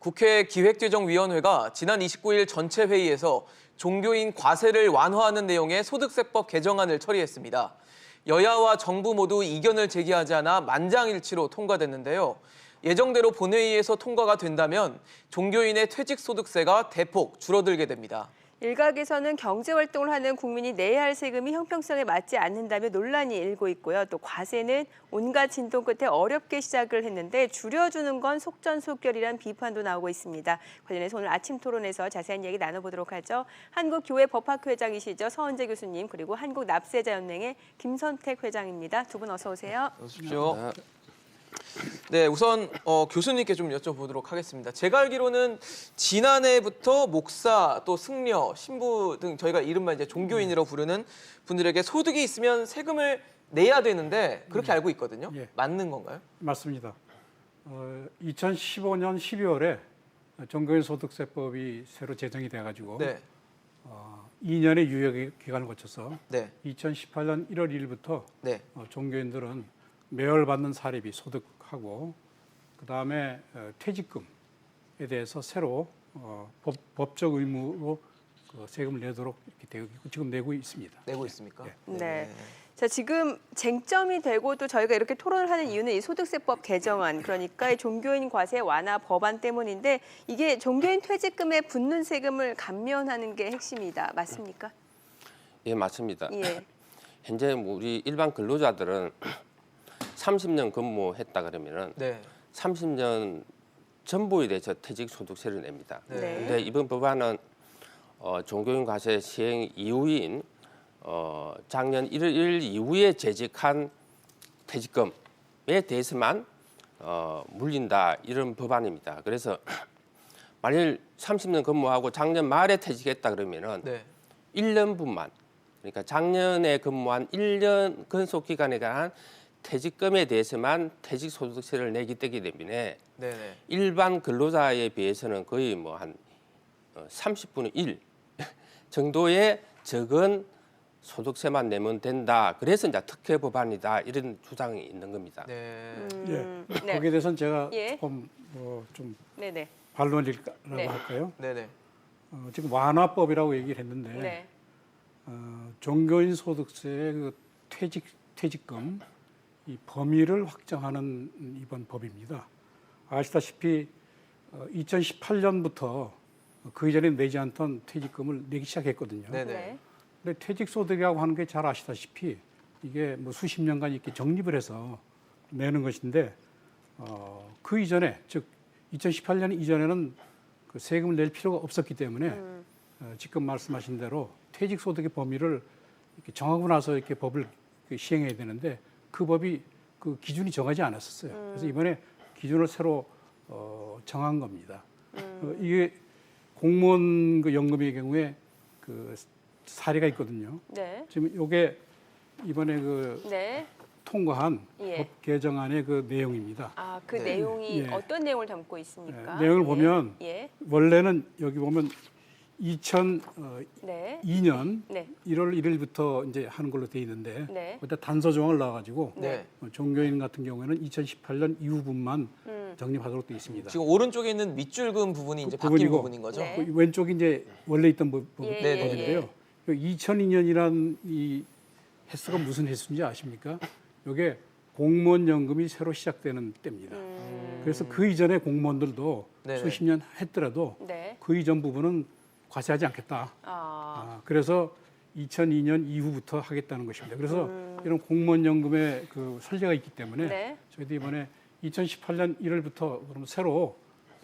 국회 기획재정위원회가 지난 29일 전체 회의에서 종교인 과세를 완화하는 내용의 소득세법 개정안을 처리했습니다. 여야와 정부 모두 이견을 제기하지 않아 만장일치로 통과됐는데요. 예정대로 본회의에서 통과가 된다면 종교인의 퇴직소득세가 대폭 줄어들게 됩니다. 일각에서는 경제활동을 하는 국민이 내야 할 세금이 형평성에 맞지 않는다며 논란이 일고 있고요. 또 과세는 온갖 진동 끝에 어렵게 시작을 했는데 줄여주는 건 속전속결이란 비판도 나오고 있습니다. 관련해서 오늘 아침 토론에서 자세한 이야기 나눠보도록 하죠. 한국교회법학회 회장이시죠. 서은재 교수님, 그리고 한국납세자연맹의 김선택 회장입니다. 두 분 어서 오세요. 어서 오십시오. 네, 우선 교수님께 좀 여쭤보도록 하겠습니다. 제가 알기로는 지난해부터 목사, 또 승려, 신부 등 저희가 이른바 이제 종교인이라고 부르는 분들에게 소득이 있으면 세금을 내야 되는데 그렇게 알고 있거든요. 예. 맞는 건가요? 맞습니다. 2015년 12월에 종교인 소득세법이 새로 제정이 돼가지고 네. 2년의 유예 기간을 거쳐서 네. 2018년 1월 1일부터 네. 종교인들은 매월 받는 사례비 소득하고 그 다음에 퇴직금에 대해서 새로 법적 의무로 세금을 내도록 이렇게 되어 있고 지금 내고 있습니다. 내고 있습니까? 네. 자, 지금 쟁점이 되고 또 저희가 이렇게 토론을 하는 이유는 이 소득세법 개정안, 그러니까 이 종교인 과세 완화 법안 때문인데 이게 종교인 퇴직금에 붙는 세금을 감면하는 게 핵심이다. 맞습니까? 예, 맞습니다. 예. 현재 우리 일반 근로자들은 30년 근무했다 그러면은 네. 30년 전부에 대해서 퇴직소득세를 냅니다. 네. 근데 이번 법안은 종교인 과세 시행 이후인 작년 1월 1일 이후에 재직한 퇴직금에 대해서만 물린다 이런 법안입니다. 그래서 만일 30년 근무하고 작년 말에 퇴직했다 그러면은 네. 1년분만, 그러니까 작년에 근무한 1년 근속 기간에 관한 퇴직금에 대해서만 퇴직소득세를 내기 때문에 네네. 일반 근로자에 비해서는 거의 뭐 한 30분의 1 정도의 적은 소득세만 내면 된다. 그래서 이제 특혜 법안이다 이런 주장이 있는 겁니다. 네. 예. 거기에 대해서는 제가 예. 조금 좀 네네. 반론이라고 네. 할까요? 네네. 지금 완화법이라고 얘기를 했는데 네. 종교인 소득세의 그 퇴직금 이 범위를 확정하는 이번 법입니다. 아시다시피 2018년부터 그 이전에 내지 않던 퇴직금을 내기 시작했거든요. 네네. 네. 근데 퇴직소득이라고 하는 게 잘 아시다시피 이게 뭐 수십 년간 이렇게 적립을 해서 내는 것인데 그 이전에 즉 2018년 이전에는 그 세금을 낼 필요가 없었기 때문에 지금 말씀하신 대로 퇴직소득의 범위를 이렇게 정하고 나서 이렇게 법을 시행해야 되는데 그 법이 그 기준이 정하지 않았었어요. 그래서 이번에 기준을 새로 정한 겁니다. 이게 공무원 그 연금의 경우에 그 사례가 있거든요. 네. 지금 이게 이번에 그 네. 통과한 예. 법 개정안의 그 내용입니다. 아, 그 네. 내용이 예. 어떤 내용을 담고 있습니까? 내용을 예. 보면 예. 원래는 여기 보면 2002년 네. 1월 1일부터 이제 하는 걸로 돼 있는데 네. 그때 단서 조항을 넣어가지고 네. 종교인 같은 경우에는 2018년 이후분만 적립하도록 돼 있습니다. 지금 오른쪽에 있는 밑줄금 부분이 이제 그 바뀐 부분이고. 부분인 거죠? 네. 그 왼쪽이 이제 원래 있던 예, 법인데요. 2002년이란 이 횟수가 무슨 횟수인지 아십니까? 이게 공무원 연금이 새로 시작되는 때입니다. 그래서 그 이전에 공무원들도 네네. 수십 년 했더라도 네. 그 이전 부분은 과세하지 않겠다. 그래서 2002년 이후부터 하겠다는 것입니다. 그래서 이런 공무원 연금의 그 선례가 있기 때문에 네. 저희도 이번에 2018년 1월부터 그럼 새로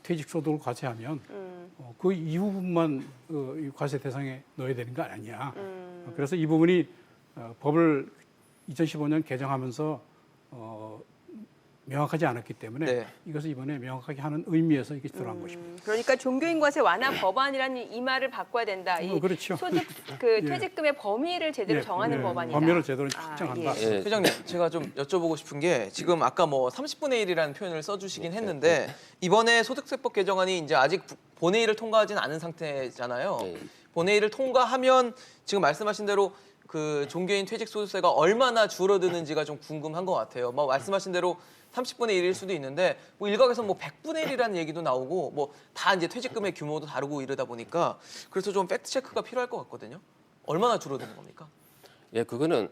퇴직소득을 과세하면 그 이후분만 이 과세 대상에 넣어야 되는 거 아니냐. 그래서 이 부분이 법을 2015년 개정하면서 명확하지 않았기 때문에 네. 이것을 이번에 명확하게 하는 의미에서 이게 들어간 것입니다. 그러니까 종교인 과세 완화 법안이라는 이 말을 바꿔야 된다. 이 그렇죠. 소득 그 퇴직금의 범위를 제대로 정하는 법안이다. 범위를 제대로 확정한다. 예. 예. 회장님, 제가 좀 여쭤보고 싶은 게 지금 아까 뭐 30분의 1이라는 표현을 써주시긴 했는데 이번에 소득세법 개정안이 이제 아직 본회의를 통과하지는 않은 상태잖아요. 네. 본회의를 통과하면 지금 말씀하신 대로 그 종교인 퇴직소득세가 얼마나 줄어드는지가 좀 궁금한 것 같아요. 뭐 말씀하신 대로 30분의 1일 수도 있는데 뭐 일각에서 뭐 100분의 1이라는 얘기도 나오고 뭐 다 이제 퇴직금의 규모도 다르고 이러다 보니까 그래서 좀 팩트 체크가 필요할 것 같거든요. 얼마나 줄어드는 겁니까? 예, 그거는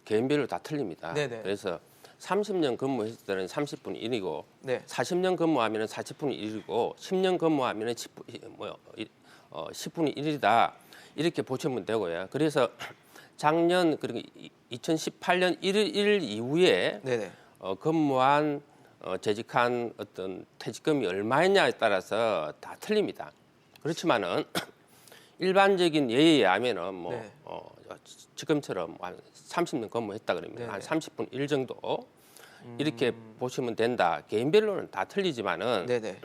개인별로 다 틀립니다. 네네. 그래서 30년 근무했을 때는 30분의 1이고 네. 40년 근무하면 40분의 1이고 10년 근무하면 10분의 1이다. 이렇게 보시면 되고요. 그래서 작년 그리고 2018년 1일 이후에 네네. 근무한 재직한 어떤 퇴직금이 얼마였냐에 따라서 다 틀립니다. 그렇지만은 일반적인 예에 하면은 뭐 네. 지금처럼 한 30년 근무했다 그러면 네네. 한 30분 1 정도 이렇게 보시면 된다. 개인별로는 다 틀리지만은 네네.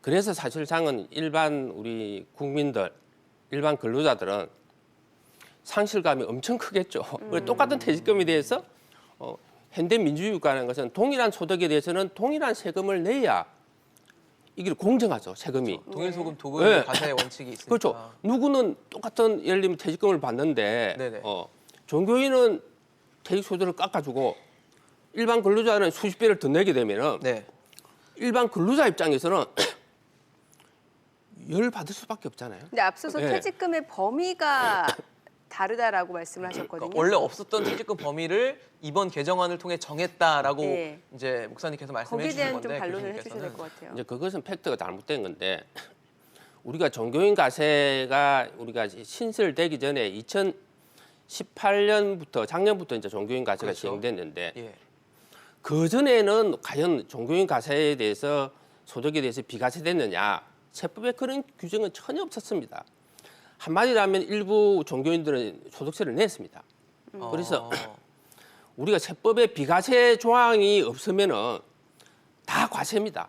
그래서 사실상은 일반 우리 국민들, 일반 근로자들은 상실감이 엄청 크겠죠. 똑같은 퇴직금에 대해서 현대 민주주의국가라는 것은 동일한 소득에 대해서는 동일한 세금을 내야 이게 공정하죠. 세금이. 동일 소금 네. 도금 과세의 원칙이 있으니까. 그렇죠. 누구는 똑같은 예를 들면 퇴직금을 받는데 네네. 종교인은 퇴직소득을 깎아주고 일반 근로자는 수십 배를 더 내게 되면은 네. 일반 근로자 입장에서는 열 받을 수밖에 없잖아요. 근데 앞서서 네. 퇴직금의 범위가 다르다라고 말씀을 하셨거든요. 그러니까 원래 없었던 퇴직금 범위를 이번 개정안을 통해 정했다라고 네. 이제 목사님께서 말씀해 거기에 주신 대한 건데 좀 반론을 해주셔야 교수님께서는 될 것 같아요. 이제 그것은 팩트가 잘못된 건데 우리가 종교인 가세가 우리가 신설되기 전에 2018년부터 작년부터 이제 종교인 가세가 그렇죠. 시행됐는데 예. 그 전에는 과연 종교인 가세에 대해서 소득에 대해서 비과세됐느냐 세법에 그런 규정은 전혀 없었습니다. 한마디로 하면 일부 종교인들은 소득세를 냈습니다. 그래서 우리가 세법에 비과세 조항이 없으면은 다 과세입니다.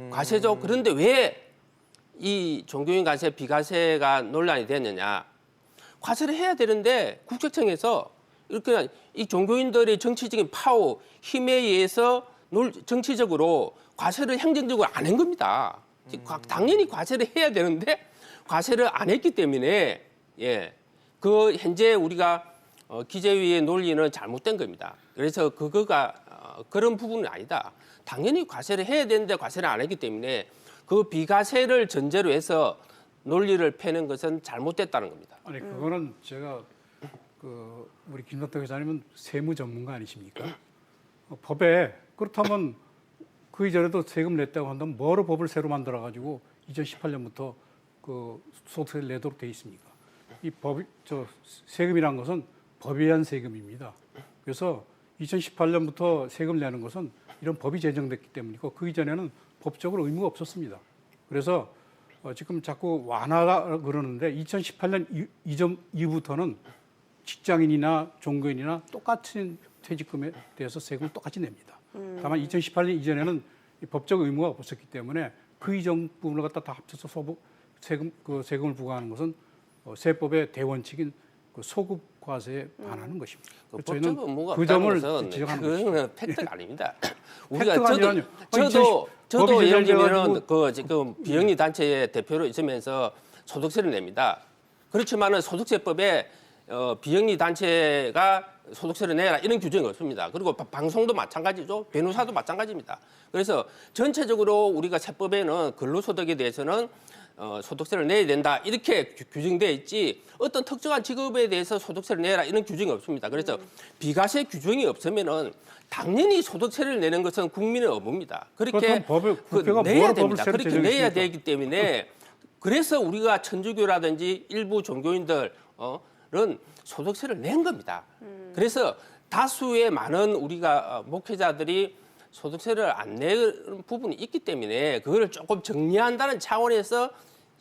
과세죠. 그런데 왜 이 종교인 가세 비과세가 논란이 됐느냐? 과세를 해야 되는데 국세청에서 이렇게 이 종교인들의 정치적인 파워, 힘에 의해서 정치적으로 과세를 행정적으로 안 한 겁니다. 당연히 과세를 해야 되는데 과세를 안 했기 때문에 그 현재 우리가 기재위의 논리는 잘못된 겁니다. 그래서 그거가 그런 부분은 아니다. 당연히 과세를 해야 되는데 과세를 안 했기 때문에 그 비과세를 전제로 해서 논리를 펴는 것은 잘못됐다는 겁니다. 아니 그거는 제가 우리 김덕덕 회장님은 세무 전문가 아니십니까? 법에 그렇다면 그 이전에도 세금 냈다고 한다면 뭐로 법을 새로 만들어 가지고 2018년부터 그 소득세를 내도록 돼 있습니까? 이 세금이란 것은 법에 의한 세금입니다. 그래서 2018년부터 세금 내는 것은 이런 법이 제정됐기 때문이고 그 이전에는 법적으로 의무가 없었습니다. 그래서 지금 자꾸 완화라 그러는데 2018년 이후부터는 직장인이나 종교인이나 똑같은 퇴직금에 대해서 세금을 똑같이 냅니다. 다만 2018년 이전에는 법적 의무가 없었기 때문에 그 이전 부분을 갖다 다 합쳐서 세금을 부과하는 것은 세법의 대원칙인 그 소급 과세에 반하는 것입니다. 법적 의무가 그 없다는 점을 것은 지적하는 것입니다. 그거는 팩트가 아닙니다. 팩트가 아니라뇨. 저도 예를 들면은 제정돼가지고 그 지금 비영리 단체의 대표로 있으면서 소득세를 냅니다. 그렇지만은 소득세법에 비영리 단체가 소득세를 내라 이런 규정이 없습니다. 그리고 방송도 마찬가지죠. 변호사도 마찬가지입니다. 그래서 전체적으로 우리가 세법에는 근로소득에 대해서는 소득세를 내야 된다 이렇게 규정되어 있지 어떤 특정한 직업에 대해서 소득세를 내라 이런 규정이 없습니다. 그래서 비과세 규정이 없으면은 당연히 소득세를 내는 것은 국민의 의무입니다. 그렇게 국회가 내야 뭐하러 됩니다. 법을 그렇게 새로 내야 제정했습니까? 되기 때문에 그래서 우리가 천주교라든지 일부 종교인들은 소득세를 낸 겁니다. 그래서 다수의 많은 우리가 목회자들이 소득세를 안 내는 부분이 있기 때문에 그거를 조금 정리한다는 차원에서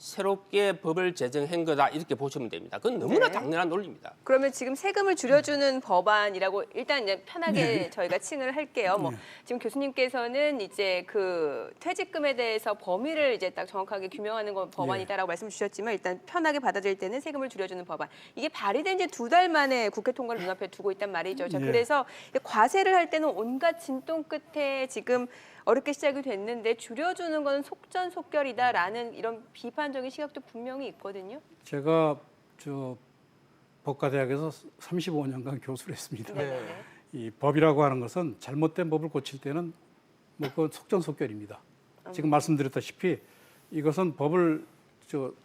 새롭게 법을 제정한 거다 이렇게 보시면 됩니다. 그건 너무나 네. 당연한 논리입니다. 그러면 지금 세금을 줄여주는 법안이라고 일단 이제 편하게 저희가 칭을 할게요. 뭐 지금 교수님께서는 이제 그 퇴직금에 대해서 범위를 이제 딱 정확하게 규명하는 건 법안이다라고 말씀 주셨지만 일단 편하게 받아들일 때는 세금을 줄여주는 법안. 이게 발의된 지 2달 만에 국회 통과를 눈앞에 두고 있단 말이죠. 자, 그래서 과세를 할 때는 온갖 진동 끝에 지금 어렵게 시작이 됐는데 줄여주는 건 속전속결이다라는 이런 비판적인 시각도 분명히 있거든요. 제가 법과대학에서 35년간 교수를 했습니다. 네. 이 법이라고 하는 것은 잘못된 법을 고칠 때는 뭐 그건 속전속결입니다. 지금 말씀드렸다시피 이것은 법을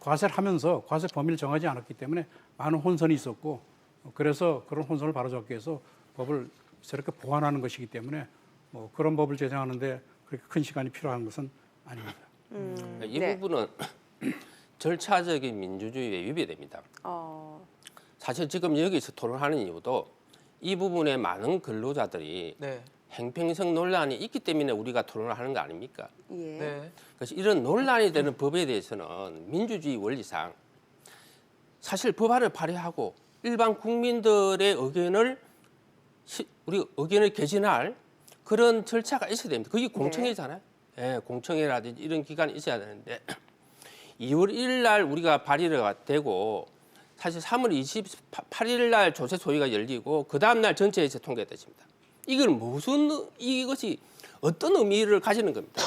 과세를 하면서 과세 범위를 정하지 않았기 때문에 많은 혼선이 있었고 그래서 그런 혼선을 바로잡기 위해서 법을 저렇게 보완하는 것이기 때문에 뭐 그런 법을 제정하는데 그렇게 큰 시간이 필요한 것은 아닙니다. 이 네. 부분은 절차적인 민주주의에 위배됩니다. 사실 지금 여기서 토론하는 이유도 이 부분에 많은 근로자들이 네. 행평성 논란이 있기 때문에 우리가 토론을 하는 거 아닙니까? 예. 네. 그래서 이런 논란이 되는 법에 대해서는 민주주의 원리상 사실 법안을 발의하고 일반 국민들의 의견을 우리 의견을 개진할 그런 절차가 있어야 됩니다. 그게 공청회잖아요. 예, 공청회라든지 이런 기관이 있어야 되는데 2월 1일 날 우리가 발의가 되고 사실 3월 28일 날 조세 소위가 열리고 그 다음 날 전체에서 통과됐습니다. 이건 이것이 어떤 의미를 가지는 겁니다.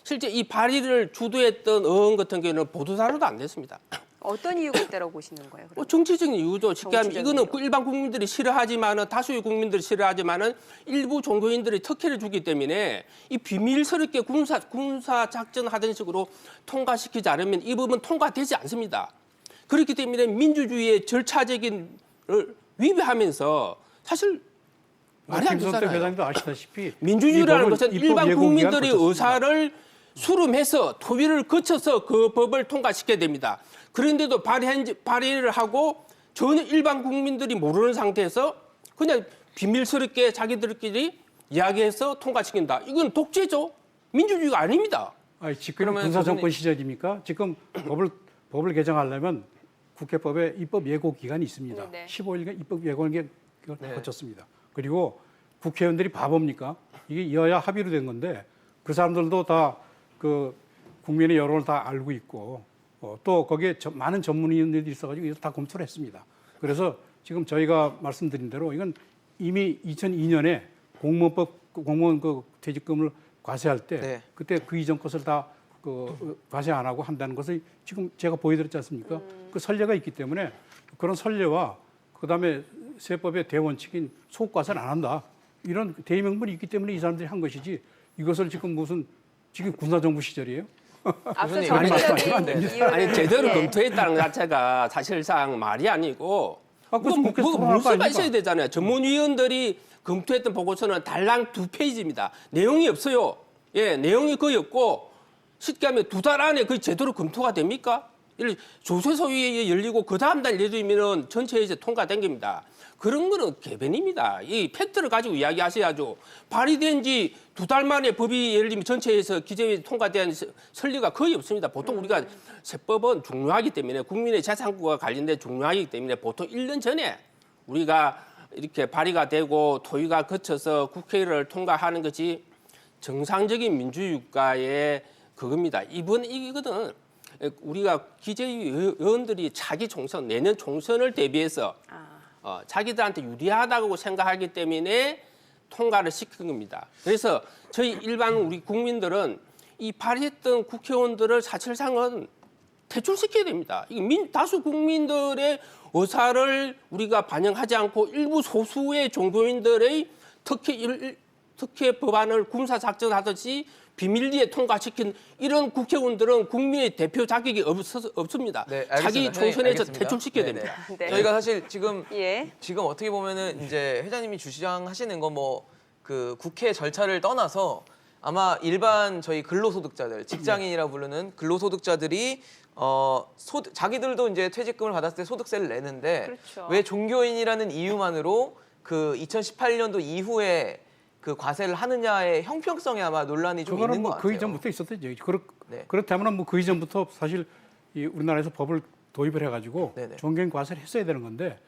실제 이 발의를 주도했던 의원 같은 경우는 보도자료도 안 됐습니다. 어떤 이유가 있다고 보시는 거예요? 그럼? 정치적인 이유도 쉽게 하면 정치적인 이거는 이유. 일반 국민들이 싫어하지만은 다수의 국민들이 싫어하지만은 일부 종교인들이 특혜를 주기 때문에 이 비밀스럽게 군사 작전 하던 식으로 통과시키지 않으면 이 법은 통과되지 않습니다. 그렇기 때문에 민주주의의 절차적인 을 위배하면서 사실 말이 안 김선태 되잖아요. 회장님도 아시다시피 민주주의라는 이 법은 것은 입법 일반 예고 국민들의 기간을 의사를 수렴해서 토의를 거쳐서 그 법을 통과시켜야 됩니다. 그런데도 발의를 하고 전혀 일반 국민들이 모르는 상태에서 그냥 비밀스럽게 자기들끼리 이야기해서 통과시킨다. 이건 독재죠. 민주주의가 아닙니다. 아니, 지금은 그러면 군사정권 교수님- 시절입니까? 지금 법을 개정하려면 국회법에 입법 예고 기간이 있습니다. 네. 15일간 입법 예고 기간을 네. 거쳤습니다. 그리고 국회의원들이 바보입니까? 이게 여야 합의로 된 건데 그 사람들도 다 그 국민의 여론을 다 알고 있고 또 거기에 많은 전문의원들이 있어가지고 이걸 다 검토를 했습니다. 그래서 지금 저희가 말씀드린 대로 이건 이미 2002년에 공무원 그 퇴직금을 과세할 때 네. 그때 그 이전 것을 다 과세 안 하고 한다는 것을 지금 제가 보여드렸지 않습니까? 그 선례가 있기 때문에 그런 선례와 그다음에 세법의 대원칙인 소과세를 안 한다. 이런 대의명분이 있기 때문에 이 사람들이 한 것이지 이것을 지금 지금 군사정부 시절이에요? 앞서 교수님, 아니, 말씀하시면 안 정치적인 됩니다. 이유를 아니 제대로 예. 검토했다는 것 자체가 사실상 말이 아니고 그래서 국회에서 토론할 거 문서가 아닙니까? 있어야 되잖아요. 전문위원들이 검토했던 보고서는 달랑 2페이지입니다. 내용이 없어요. 예, 내용이 거의 없고 쉽게 하면 2달 안에 거의 제대로 검토가 됩니까? 조세소위에 열리고 그 다음 달 열리면은 전체 이제 통과된 겁니다. 그런 거는 개변입니다. 이 팩트를 가지고 이야기하셔야죠. 발의된 지 2달 만에 법이 예를 들면 전체에서 기재위 통과된 설리가 거의 없습니다. 보통 우리가 세법은 중요하기 때문에 국민의 재산권과 관련된 중요하기 때문에 보통 1년 전에 우리가 이렇게 발의가 되고 토의가 거쳐서 국회를 통과하는 것이 정상적인 민주주의 국가의 그겁니다. 이거는 우리가 기재위 의원들이 차기 총선, 내년 총선을 대비해서 자기들한테 유리하다고 생각하기 때문에 통과를 시킨 겁니다. 그래서 저희 일반 우리 국민들은 이 발의했던 국회의원들을 사실상은 퇴출시켜야 됩니다. 다수 국민들의 의사를 우리가 반영하지 않고 일부 소수의 종교인들의 특혜 법안을 군사 작전하듯이 비밀리에 통과시킨 이런 국회의원들은 국민의 대표 자격이 없습니다. 네, 알겠습니다. 자기 선생님, 총선에서 알겠습니다. 퇴출시켜야 네네. 됩니다. 네. 저희가 사실 지금 예. 어떻게 보면은 이제 회장님이 주장하시는 건 뭐 그 국회 절차를 떠나서 아마 일반 저희 근로소득자들, 직장인이라 부르는 근로소득자들이 자기들도 이제 퇴직금을 받았을 때 소득세를 내는데 그렇죠. 왜 종교인이라는 이유만으로 그 2018년도 이후에 그 과세를 하느냐의 형평성에 아마 논란이 좀 그거는 있는 것 뭐 같아요. 그 이전부터 있었던 얘기죠. 네. 그렇다면 뭐 그 이전부터 사실 이 우리나라에서 법을 도입을 해가지고 네네. 종교인 과세를 했어야 되는 건데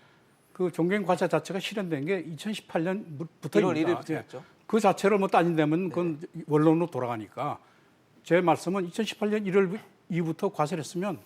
그 종교인 과세 자체가 실현된 게 2018년부터입니다. 1월 1일부터였죠. 그 자체를 뭐 따진다면 그건 원론으로 돌아가니까 제 말씀은 2018년 1월 이후부터 과세를 했으면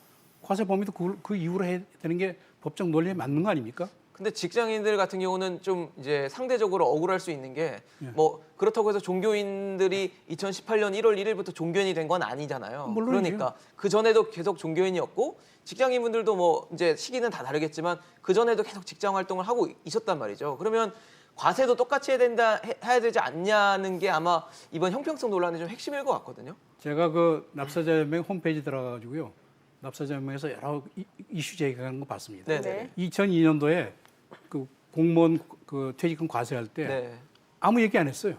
과세 범위도 그 이후로 해야 되는 게 법적 논리에 맞는 거 아닙니까? 근데 직장인들 같은 경우는 좀 이제 상대적으로 억울할 수 있는 게 뭐 그렇다고 해서 종교인들이 2018년 1월 1일부터 종교인이 된 건 아니잖아요. 물론이죠. 그러니까 그 전에도 계속 종교인이었고 직장인분들도 뭐 이제 시기는 다 다르겠지만 그 전에도 계속 직장 활동을 하고 있었단 말이죠. 그러면 과세도 똑같이 해야 되지 않냐는 게 아마 이번 형평성 논란의 좀 핵심일 것 같거든요. 제가 그 납세자연맹 홈페이지 들어가가지고요. 납세자연맹에서 여러 이슈 제기하는 거 봤습니다. 네네. 2002년도에 그 공무원 그 퇴직금 과세할 때 네. 아무 얘기 안 했어요.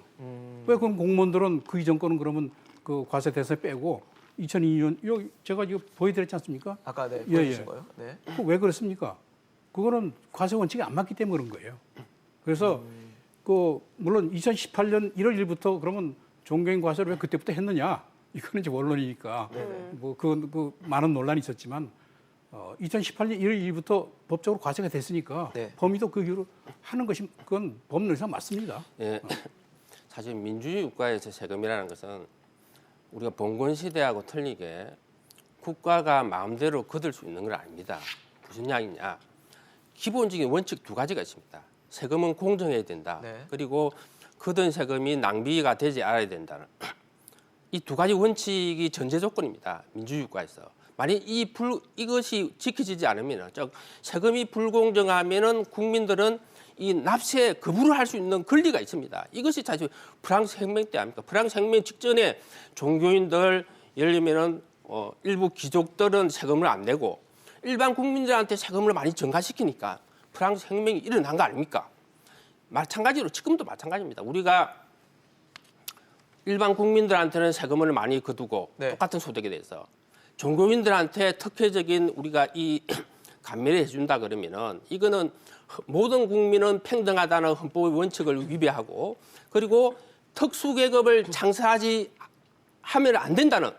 왜 그럼 공무원들은 그 이전 거는 그러면 그 과세 대상 빼고 2002년 여기 제가 이거 보여드렸지 않습니까? 아까 네, 예, 보여주신 예. 거요. 네. 그거 왜 그렇습니까? 그거는 과세 원칙이 안 맞기 때문에 그런 거예요. 그래서 그 물론 2018년 1월 1일부터 그러면 종교인 과세를 왜 그때부터 했느냐? 이거는 이제 원론이니까 뭐 그 많은 논란이 있었지만 2018년 1월 1일부터 법적으로 과세가 됐으니까 네. 범위도 그 이후로 하는 것이 그건 법률상 맞습니다. 예. 사실 민주주의 국가에서 세금이라는 것은 우리가 봉건 시대하고 틀리게 국가가 마음대로 거둘 수 있는 건 아닙니다. 무슨 이야기냐? 기본적인 원칙 두 가지가 있습니다. 세금은 공정해야 된다. 네. 그리고 거둔 세금이 낭비가 되지 않아야 된다는 이 두 가지 원칙이 전제 조건입니다. 민주주의 국가에서. 만약 이것이 지켜지지 않으면, 즉 세금이 불공정하면은 국민들은 이 납세 거부를 할 수 있는 권리가 있습니다. 이것이 사실 프랑스 혁명 때 아닙니까? 프랑스 혁명 직전에 종교인들 예를 들면은 일부 귀족들은 세금을 안 내고 일반 국민들한테 세금을 많이 증가시키니까 프랑스 혁명이 일어난 거 아닙니까? 마찬가지로 지금도 마찬가지입니다. 우리가 일반 국민들한테는 세금을 많이 거두고 네. 똑같은 소득에 대해서 종교인들한테 특혜적인 우리가 이 감면을 해준다 그러면은 이거는 모든 국민은 평등하다는 헌법의 원칙을 위배하고 그리고 특수계급을 창설하지 하면 안 된다는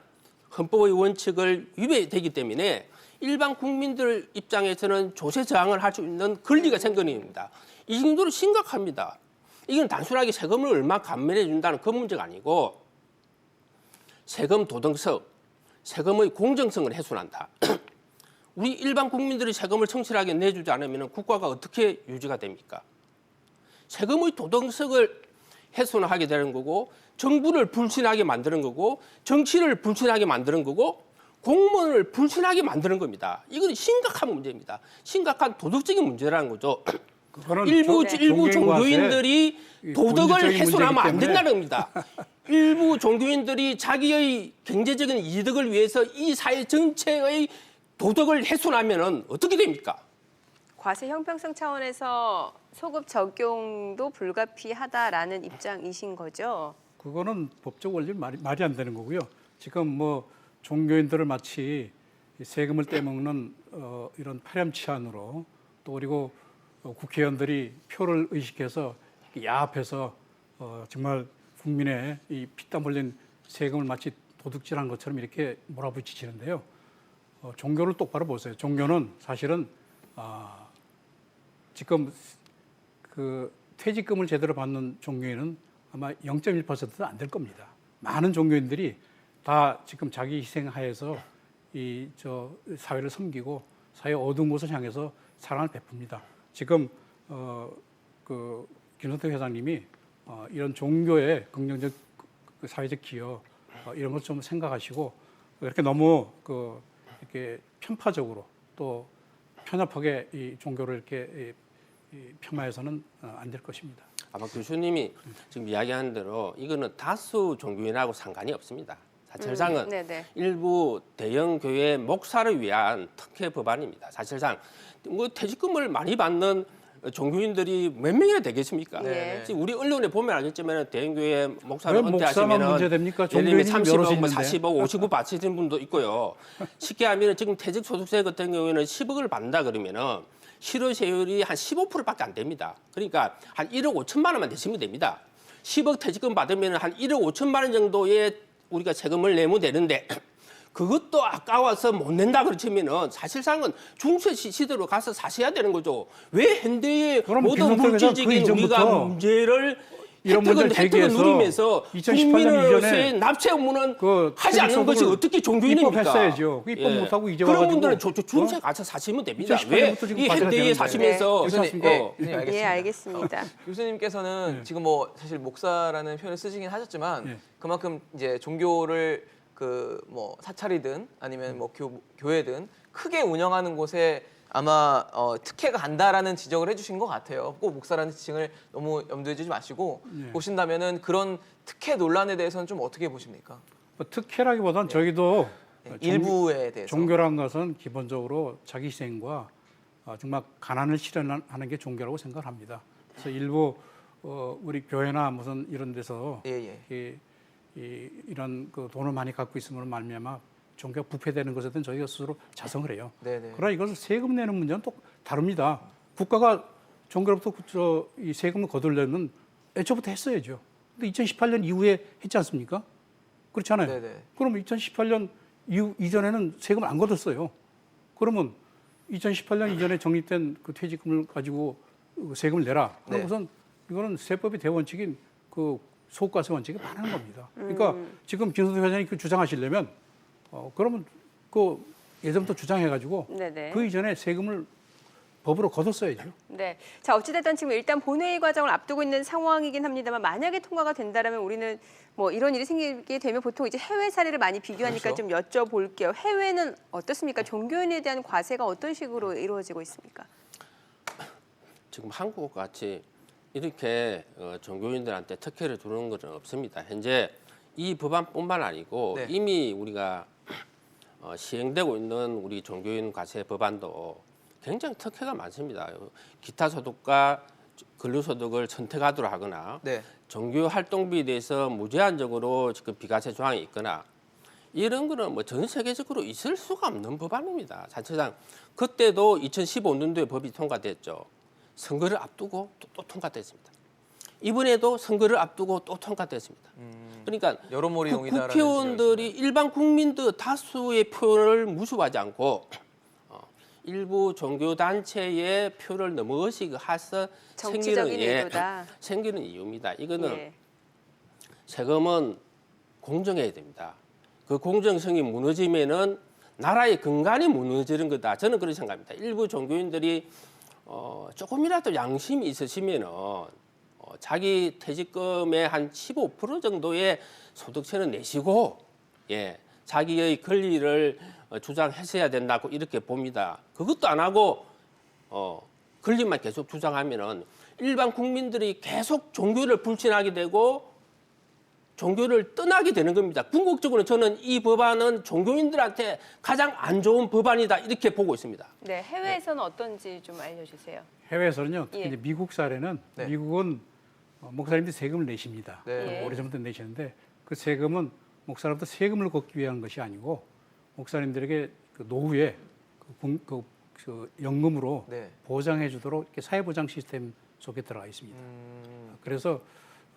헌법의 원칙을 위배되기 때문에 일반 국민들 입장에서는 조세 저항을 할 수 있는 권리가 생기는 겁니다. 이 정도로 심각합니다. 이건 단순하게 세금을 얼마 감면해 준다는 그 문제가 아니고 세금 도덕성, 세금의 공정성을 훼손한다. 우리 일반 국민들이 세금을 성실하게 내주지 않으면 국가가 어떻게 유지가 됩니까? 세금의 도덕성을 훼손하게 되는 거고 정부를 불신하게 만드는 거고 정치를 불신하게 만드는 거고 공무원을 불신하게 만드는 겁니다. 이건 심각한 문제입니다. 심각한 도덕적인 문제라는 거죠. 그거는 일부 종교인들이 도덕을 본질적인 훼손하면 안 문제이기 된다는 겁니다. 일부 종교인들이 자기의 경제적인 이득을 위해서 이 사회 전체의 도덕을 훼손하면 어떻게 됩니까? 과세 형평성 차원에서 소급 적용도 불가피하다라는 입장이신 거죠? 그거는 법적 원리 말이 안 되는 거고요. 지금 뭐 종교인들을 마치 세금을 떼먹는 이런 파렴치한으로 또 그리고 국회의원들이 표를 의식해서 야합해서 정말 국민의 이 피땀 흘린 세금을 마치 도둑질한 것처럼 이렇게 몰아붙이시는데요. 종교를 똑바로 보세요. 종교는 사실은 지금 그 퇴직금을 제대로 받는 종교인은 아마 0.1%도 안 될 겁니다. 많은 종교인들이 다 지금 자기 희생하에서 이 사회를 섬기고 사회 어두운 곳을 향해서 사랑을 베풉니다. 지금 그 김성태 회장님이 이런 종교의 긍정적 사회적 기여 이런 것 좀 생각하시고 이렇게 너무 이렇게 편파적으로 또 편협하게 이 종교를 이렇게 폄하해서는 안 될 것입니다. 아마 교수님이 지금 이야기한 대로 이거는 다수 종교인하고 상관이 없습니다. 사실상은 네네. 일부 대형 교회 목사를 위한 특혜 법안입니다. 사실상 뭐 퇴직금을 많이 받는 종교인들이 몇 명이나 되겠습니까? 네. 지금 우리 언론에 보면 알겠지만 대형 교회 목사를 왜 목사만 은퇴하시면은 문제됩니까? 예를 들면 종교인이 30억, 여럿이 뭐 있는데. 40억, 50억 받으시는 분도 있고요. 쉽게 하면 지금 퇴직 소득세 같은 경우에는 10억을 받는다 그러면은 실효세율이 한 15%밖에 안 됩니다. 그러니까 한 1억 5천만 원만 내시면 됩니다. 10억 퇴직금 받으면 한 1억 5천만 원 정도의 우리가 세금을 내면 되는데 그것도 아까워서 못 낸다 그러시면은 사실상은 중세 시대로 가서 사셔야 되는 거죠. 왜 현대의 그럼 모든 김성태 회장 물질적인 그 우리가 이전부터 문제를 이런 문제를 혜택을 제기해서 누리면서 2018년 국민으로서의 이전에 납세 의무는 그 하지 않는 것이 소득을 어떻게 종교인입니까? 입법했어야죠. 입법 못하고 이제 그런 와가지고 분들은 중세 가서 사시면 됩니다. 2018 왜 년부터 지금 이 과세가 현대에 되는데. 사시면서 그렇지 않습니까? 알겠습니다. 예, 알겠습니다. 교수님께서는 네. 지금 뭐 사실 목사라는 표현을 쓰시긴 하셨지만 네. 그만큼 이제 종교를 그 뭐 사찰이든 아니면 뭐 교회든 크게 운영하는 곳에 아마 특혜가 간다라는 지적을 해주신 것 같아요. 꼭 목사라는 지칭을 너무 염두에 두지 마시고 네. 보신다면은 그런 특혜 논란에 대해서는 좀 어떻게 보십니까? 뭐 특혜라기보다는 저희도 네, 일부에 대해서. 종교란 것은 기본적으로 자기 희생과 정말 가난을 실현하는 게 종교라고 생각합니다. 그래서 일부 우리 교회나 무슨 이런 데서 예, 예. 이런 그 돈을 많이 갖고 있으면 말미암아 종교가 부패되는 것에 대한 저희가 스스로 자성을 해요. 네네. 그러나 이것을 세금 내는 문제는 또 다릅니다. 국가가 종교로부터 이 세금을 거두려면 애초부터 했어야죠. 근데 2018년 이후에 했지 않습니까? 그렇잖아요. 네네. 그럼 2018년 이전에는 세금을 안 걷었어요. 그러면 2018년 이전에 적립된 그 퇴직금을 가지고 세금을 내라. 네. 그러고선 이거는 세법의 대원칙인 그 소득과세 원칙에 반하는 겁니다. 그러니까 지금 김선수 회장이 그 주장하시려면 그러면 그 예전부터 주장해가지고 네네. 그 이전에 세금을 법으로 걷었어야죠. 네. 자, 어찌됐든 지금 일단 본회의 과정을 앞두고 있는 상황이긴 합니다만 만약에 통과가 된다라면 우리는 뭐 이런 일이 생기게 되면 보통 이제 해외 사례를 많이 비교하니까 그렇죠. 좀 여쭤볼게요. 해외는 어떻습니까? 종교인에 대한 과세가 어떤 식으로 이루어지고 있습니까? 지금 한국 같이 이렇게 종교인들한테 특혜를 두는 것은 없습니다. 현재 이 법안뿐만 아니고 네. 이미 우리가 시행되고 있는 우리 종교인 과세 법안도 굉장히 특혜가 많습니다. 기타 소득과 근로소득을 선택하도록 하거나 네. 종교 활동비에 대해서 무제한적으로 지금 비과세 조항이 있거나 이런 거는 뭐 전 세계적으로 있을 수가 없는 법안입니다. 사실상 그때도 2015년도에 법이 통과됐죠. 선거를 앞두고 또 통과됐습니다. 이번에도 선거를 앞두고 또 통과됐습니다. 그러니까 여론몰이용이다라는 국회의원들이 일반 국민들 다수의 표를 무시하지 않고 일부 종교 단체의 표를 너무 의식해서 정치적인 의도다. 생기는 이유입니다. 이거는 예. 세금은 공정해야 됩니다. 그 공정성이 무너지면은 나라의 근간이 무너지는 거다. 저는 그렇게 생각합니다. 일부 종교인들이 조금이라도 양심이 있으시면은 자기 퇴직금의 한 15% 정도의 소득세는 내시고 자기의 권리를 주장하셔야 된다고 이렇게 봅니다. 그것도 안 하고 권리만 계속 주장하면은 일반 국민들이 계속 종교를 불신하게 되고 종교를 떠나게 되는 겁니다. 궁극적으로 저는 이 법안은 종교인들한테 가장 안 좋은 법안이다 이렇게 보고 있습니다. 네, 해외에서는 어떤지 좀 알려주세요. 해외에서는요, 특히 예. 이제 미국 사례는 네. 미국은 목사님들이 세금을 내십니다. 네. 오래전부터 내시는데 그 세금은 목사로부터 세금을 걷기 위한 것이 아니고 목사님들에게 그 노후에 그 연금으로 네. 보장해 주도록 이렇게 사회보장 시스템 속에 들어가 있습니다. 그래서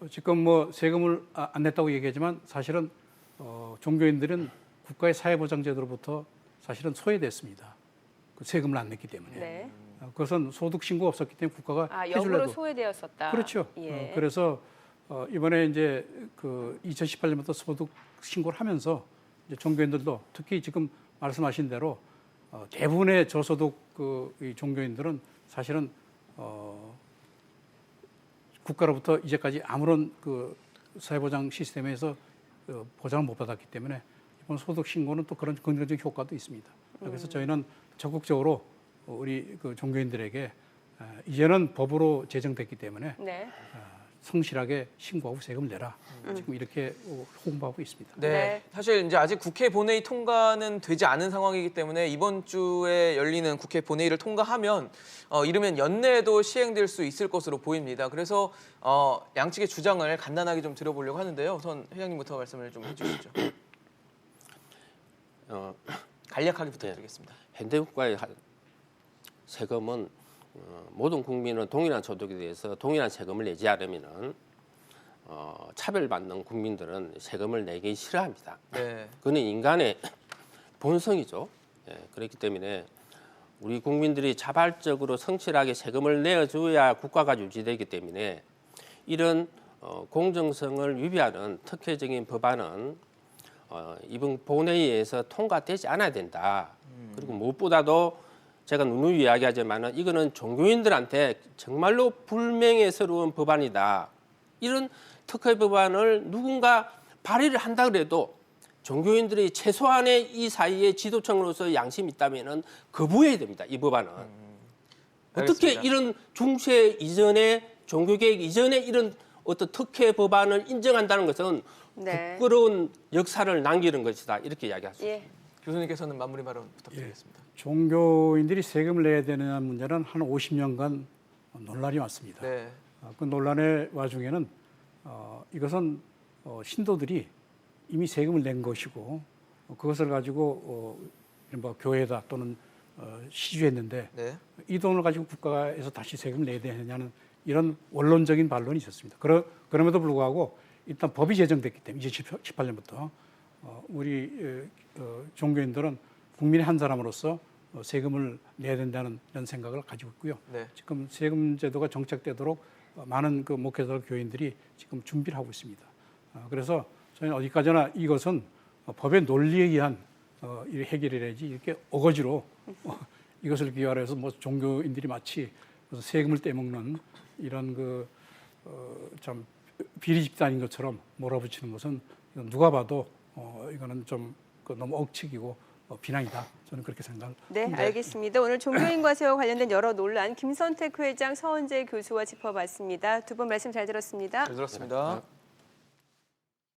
지금 뭐 세금을 안 냈다고 얘기하지만 사실은 종교인들은 국가의 사회보장제도로부터 사실은 소외됐습니다. 그 세금을 안 냈기 때문에. 네. 그것은 소득 신고가 없었기 때문에 국가가 역으로 해주려도 소외되었었다. 그렇죠. 예. 그래서 이번에 이제 그 2018년부터 소득 신고를 하면서 이제 종교인들도 특히 지금 말씀하신 대로 대부분의 저소득 이 종교인들은 사실은 국가로부터 이제까지 아무런 그 사회보장 시스템에서 보장을 못 받았기 때문에 이번 소득 신고는 또 그런 긍정적 효과도 있습니다. 그래서 저희는 적극적으로 우리 그 종교인들에게 이제는 법으로 제정됐기 때문에 네. 성실하게 신고하고 세금을 내라. 지금 이렇게 홍보하고 있습니다. 네. 네. 사실 이제 아직 국회 본회의 통과는 되지 않은 상황이기 때문에 이번 주에 열리는 국회 본회의를 통과하면 이르면 연내에도 시행될 수 있을 것으로 보입니다. 그래서 양측의 주장을 간단하게 좀 들어보려고 하는데요. 우선 회장님부터 말씀을 좀 해주시죠. 간략하게 부탁드리겠습니다. 현대국가의 세금은 모든 국민은 동일한 소득에 대해서 동일한 세금을 내지 않으면은 차별받는 국민들은 세금을 내기 싫어합니다. 네. 그는 인간의 본성이죠. 그렇기 때문에 우리 국민들이 자발적으로 성실하게 세금을 내어줘야 국가가 유지되기 때문에 이런 공정성을 위배하는 특혜적인 법안은 이번 본회의에서 통과되지 않아야 된다. 그리고 무엇보다도 제가 누누이 이야기하지만은 이거는 종교인들한테 정말로 불명예스러운 법안이다. 이런 특혜 법안을 누군가 발의를 한다 그래도 종교인들이 최소한의 이 사이에 지도층으로서 양심이 있다면은 거부해야 됩니다. 이 법안은. 어떻게 알겠습니다. 이런 중세 이전에 종교개혁 이전에 이런 어떤 특혜 법안을 인정한다는 것은 네. 부끄러운 역사를 남기는 것이다. 이렇게 이야기할 수 있습니다. 예. 교수님께서는 마무리 발언 부탁드리겠습니다. 종교인들이 세금을 내야 되는 문제는 한 50년간 논란이 왔습니다. 네. 그 논란의 와중에는 이것은 신도들이 이미 세금을 낸 것이고 그것을 가지고 뭐 교회다 또는 시주했는데 네. 이 돈을 가지고 국가에서 다시 세금을 내야 되느냐는 이런 원론적인 반론이 있었습니다. 그럼에도 불구하고 일단 법이 제정됐기 때문에 2018년부터 우리 종교인들은 국민의 한 사람으로서 세금을 내야 된다는 이런 생각을 가지고 있고요. 네. 지금 세금 제도가 정착되도록 많은 그 목회자 교인들이 지금 준비를 하고 있습니다. 그래서 저희는 어디까지나 이것은 법의 논리에 의한 해결이라지 이렇게 어거지로 이것을 기활해서 뭐 종교인들이 마치 세금을 떼먹는 이런 참 비리 집단인 것처럼 몰아붙이는 것은 누가 봐도 이거는 좀 너무 억측이고 비난이다. 저는 그렇게 생각합니다. 네, 알겠습니다. 오늘 종교인 과세와 관련된 여러 논란 김선택 회장, 서은재 교수와 짚어봤습니다. 두 분 말씀 잘 들었습니다. 잘 들었습니다.